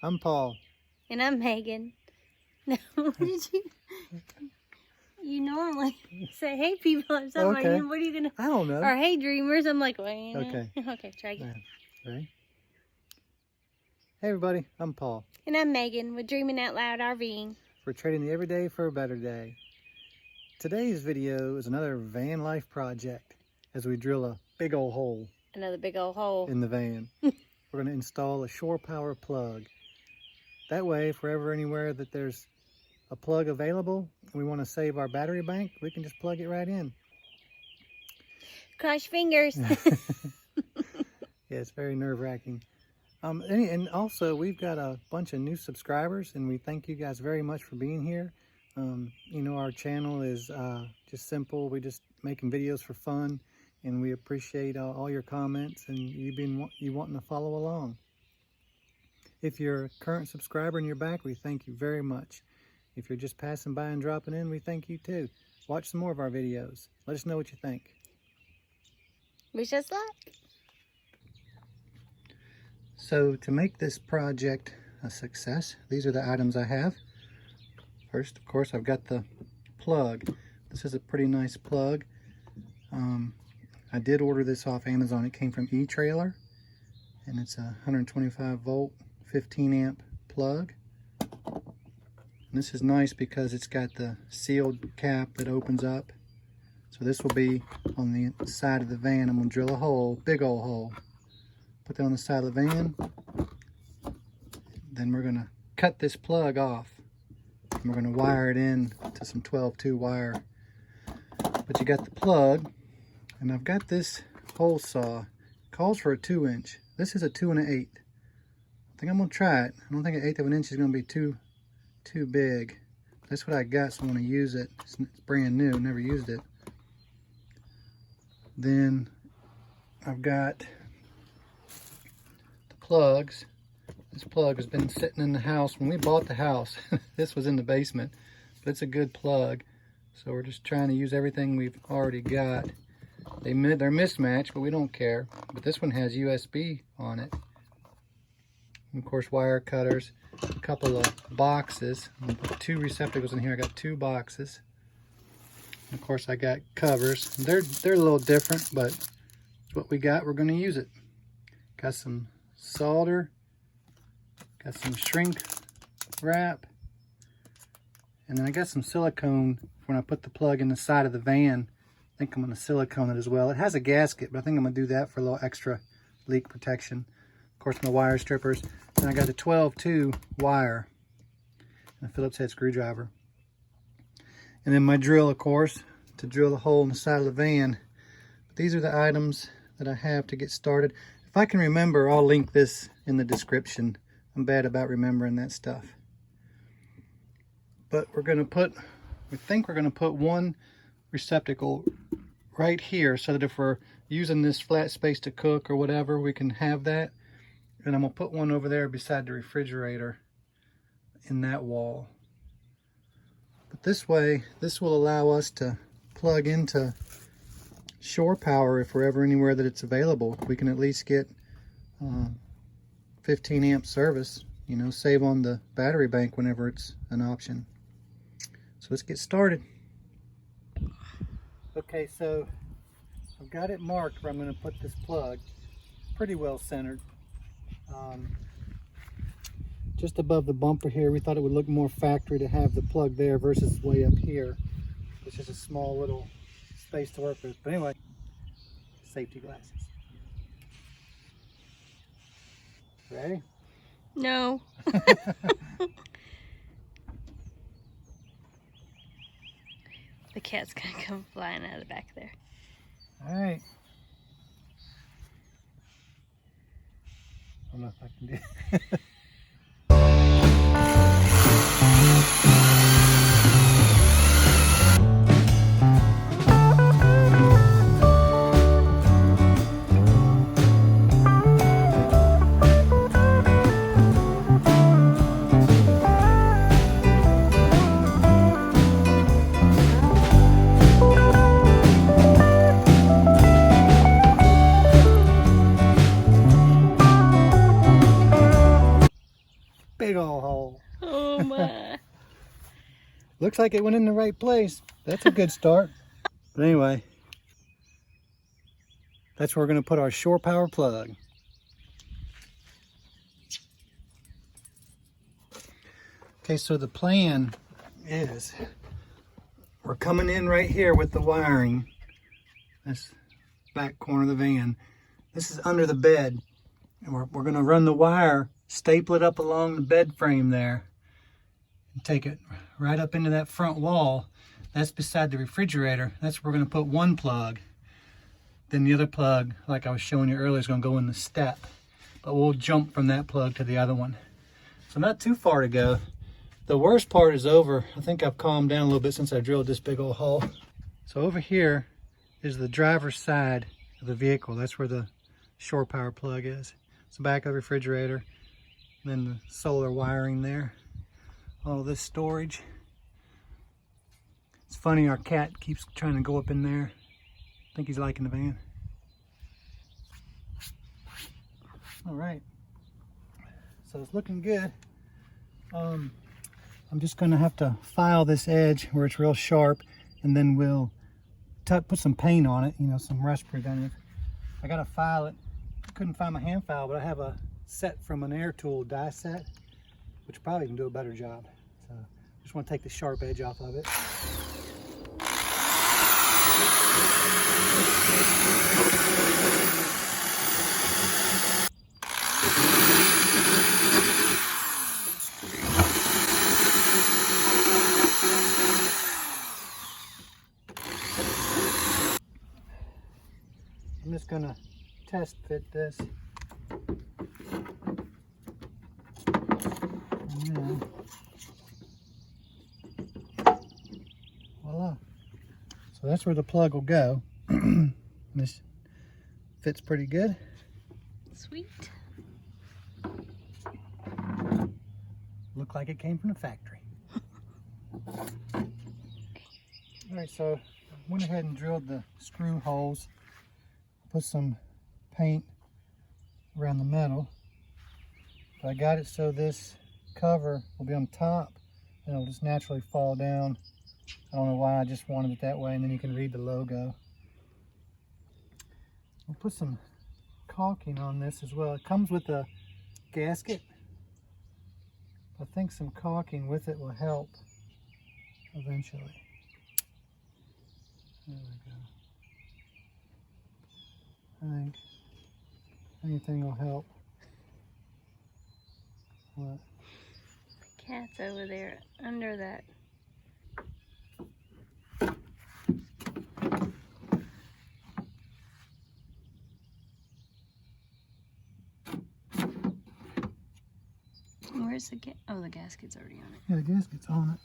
I'm Paul. And I'm Megan. No, what did you... You normally say, hey, people, or something. Okay. What are you going to... I don't know. Or, hey, dreamers. I'm like, wait. Okay. Okay, try again. Ready? Hey, everybody. I'm Paul. And I'm Megan with Dreaming Out Loud RVing. We're trading the everyday for a better day. Today's video is another van life project as we drill a big old hole. Another big old hole. In the van. We're going to install a shore power plug. That way, if we're ever anywhere that there's a plug available and we want to save our battery bank, we can just plug it right in. Cross your fingers. Yeah, it's very nerve-wracking. And also, we've got a bunch of new subscribers, and we thank you guys very much for being here. You know, our channel is just simple. We're just making videos for fun, and we appreciate all your comments and you wanting to follow along. If you're a current subscriber and you're back, we thank you very much. If you're just passing by and dropping in, we thank you too. Watch some more of our videos. Let us know what you think. Wish us luck. So to make this project a success, these are the items I have. First, of course, I've got the plug. This is a pretty nice plug. I did order this off Amazon. It came from eTrailer, and it's a 125 volt, 15 amp plug. And this is nice because it's got the sealed cap that opens up. So this will be on the side of the van. I'm going to drill a hole, big old hole. Put that on the side of the van. Then we're going to cut this plug off. And we're going to wire it in to some 12-2 wire. But you got the plug. And I've got this hole saw. It calls for a 2-inch. This is a 2 1/8. I think I'm going to try it. I don't think an 1/8 of an inch is going to be too big. That's what I got, so I'm going to use it. It's brand new, never used it. Then I've got the plugs. This plug has been sitting in the house. When we bought the house, this was in the basement, but it's a good plug. So we're just trying to use everything we've already got. They're mismatched, but we don't care. But this one has USB on it. And of course, wire cutters, a couple of boxes. I'm gonna put 2 receptacles in here. I got 2 boxes. And of course, I got covers. They're a little different, but it's what we got. We're going to use it. Got some solder. Got some shrink wrap. And then I got some silicone for when I put the plug in the side of the van. I think I'm going to silicone it as well. It has a gasket, but I think I'm going to do that for a little extra leak protection. Of course, my wire strippers. And I got a 12-2 wire and a Phillips head screwdriver. And then my drill, of course, to drill the hole in the side of the van. But these are the items that I have to get started. If I can remember, I'll link this in the description. I'm bad about remembering that stuff. But we think we're going to put one receptacle right here so that if we're using this flat space to cook or whatever, we can have that. And I'm going to put one over there beside the refrigerator in that wall. But this way, this will allow us to plug into shore power if we're ever anywhere that it's available. We can at least get 15 amp service, you know, save on the battery bank whenever it's an option. So let's get started. Okay, so I've got it marked where I'm going to put this plug. Pretty well centered. Just above the bumper here. We thought it would look more factory to have the plug there versus way up here. It's just a small little space to work with. But anyway, safety glasses. Ready? No. The cat's gonna come flying out of the back there. All right. I don't know if I can do it. Big old hole. Oh my. Looks like it went in the right place. That's a good start. But anyway, that's where we're going to put our shore power plug. Okay, so the plan is we're coming in right here with the wiring. This back corner of the van. This is under the bed. And we're going to run the wire, staple it up along the bed frame there, and take it right up into that front wall. That's beside the refrigerator. That's where we're going to put one plug. Then the other plug, like I was showing you earlier, is going to go in the step. But we'll jump from that plug to the other one. So not too far to go. The worst part is over. I think I've calmed down a little bit since I drilled this big old hole. So over here is the driver's side of the vehicle. That's where the shore power plug is. It's the back of the refrigerator. And then the solar wiring there. All this storage. It's funny, our cat keeps trying to go up in there. I think he's liking the van. All right. So it's looking good. I'm just going to have to file this edge where it's real sharp, and then we'll put some paint on it, you know, some rust preventive. I got to file it. I couldn't find my hand file, but I have a set from an air tool die set, which probably can do a better job. So just want to take the sharp edge off of it. I'm just gonna test fit this. And then, voila. So that's where the plug will go. This fits pretty good. Sweet. Looked like it came from the factory. All right, so I went ahead and drilled the screw holes. Put some paint around the metal. But I got it so this cover will be on top and it'll just naturally fall down. I don't know why, I just wanted it that way, and then you can read the logo. We'll put some caulking on this as well. It comes with a gasket. I think some caulking with it will help eventually. There we go. I think anything will help. What? The cat's over there under that. Where's the oh, the gasket's already on it. Yeah, the gasket's on it.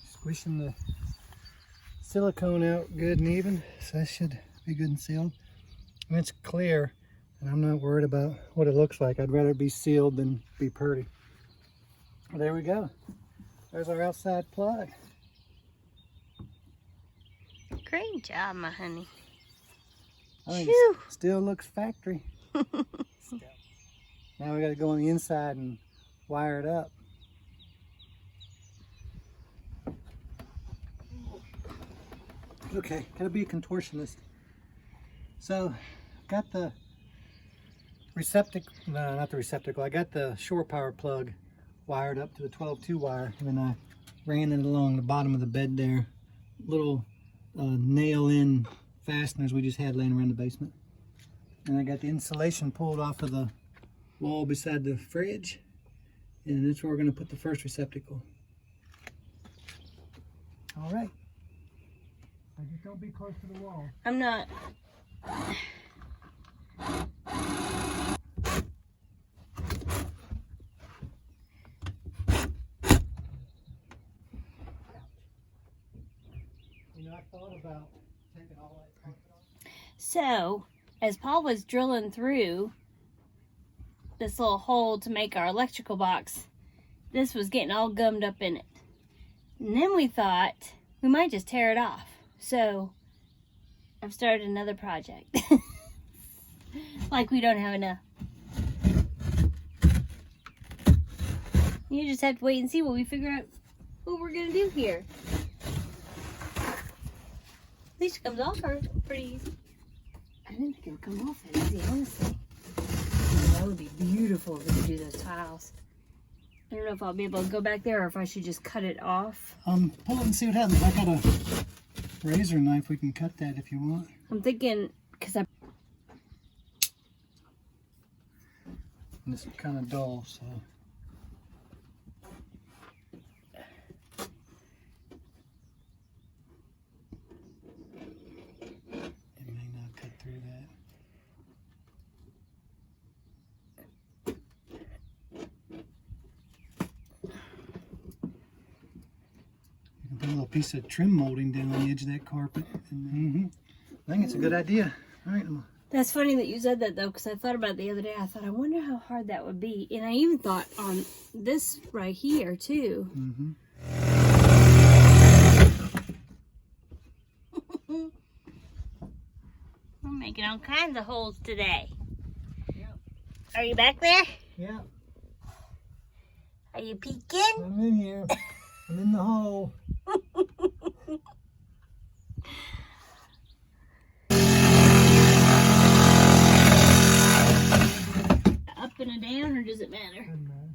Squishing the silicone out good and even, so that should be good and sealed. And it's clear, and I'm not worried about what it looks like. I'd rather be sealed than be pretty. Well, there we go. There's our outside plug. Great job, my honey. I think it still looks factory. Now we got to go on the inside and wire it up. Okay, gotta be a contortionist. So, got the receptacle, no, not the receptacle, I got the shore power plug wired up to the 12-2 wire, and then I ran it along the bottom of the bed there. Little nail-in fasteners we just had laying around the basement. And I got the insulation pulled off of the wall beside the fridge, and that's where we're going to put the first receptacle. All right. Just don't be close to the wall. I'm not. You know, I thought about taking all that carpet off. So, as Paul was drilling through this little hole to make our electrical box, this was getting all gummed up in it. And then we thought we might just tear it off. So, I've started another project. Like we don't have enough. You just have to wait and see what we figure out what we're going to do here. At least it comes off pretty easy. I didn't think it would come off that easy, honestly. That would be beautiful if we could do those tiles. I don't know if I'll be able to go back there or if I should just cut it off. Pull it and see what happens. I got a razor knife. We can cut that if you want. I'm thinking, because I... And this is kind of dull, so... It may not cut through that. You can put a little piece of trim molding down on the edge of that carpet. And, I think it's a good idea. All right, That's funny that you said that, though, because I thought about it the other day. I thought, I wonder how hard that would be. And I even thought on this right here, too. We're making all kinds of holes today. Yeah. Are you back there? Yeah. Are you peeking? I'm in here. I'm in the hole. Up and a down, or does it matter? Doesn't matter.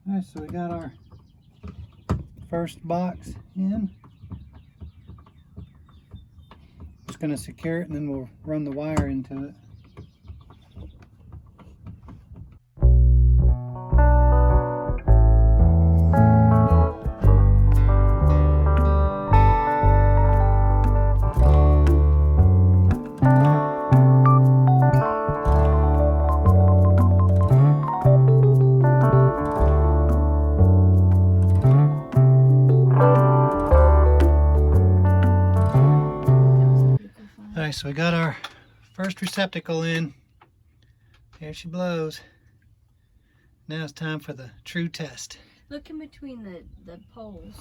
All right, so we got our first box in. Just going to secure it and then we'll run the wire into it. Alright, so we got our first receptacle in. There she blows. Now it's time for the true test. Look in between the poles.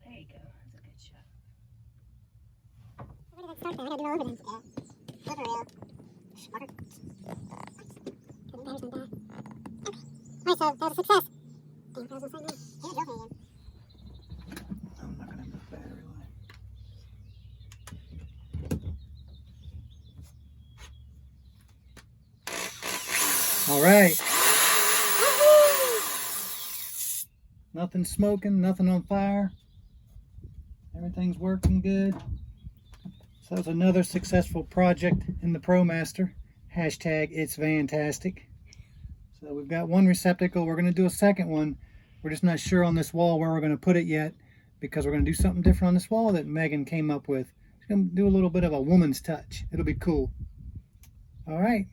There you go. That's a good Nice, so that was a success. I'm not going to have enough battery life. All right. Nothing smoking, nothing on fire. Everything's working good. So that's another successful project in the ProMaster. Hashtag it's fantastic. So we've got one receptacle. We're going to do a second one. We're just not sure on this wall where we're going to put it yet, because we're going to do something different on this wall that Megan came up with. She's going to do a little bit of a woman's touch. It'll be cool. All right.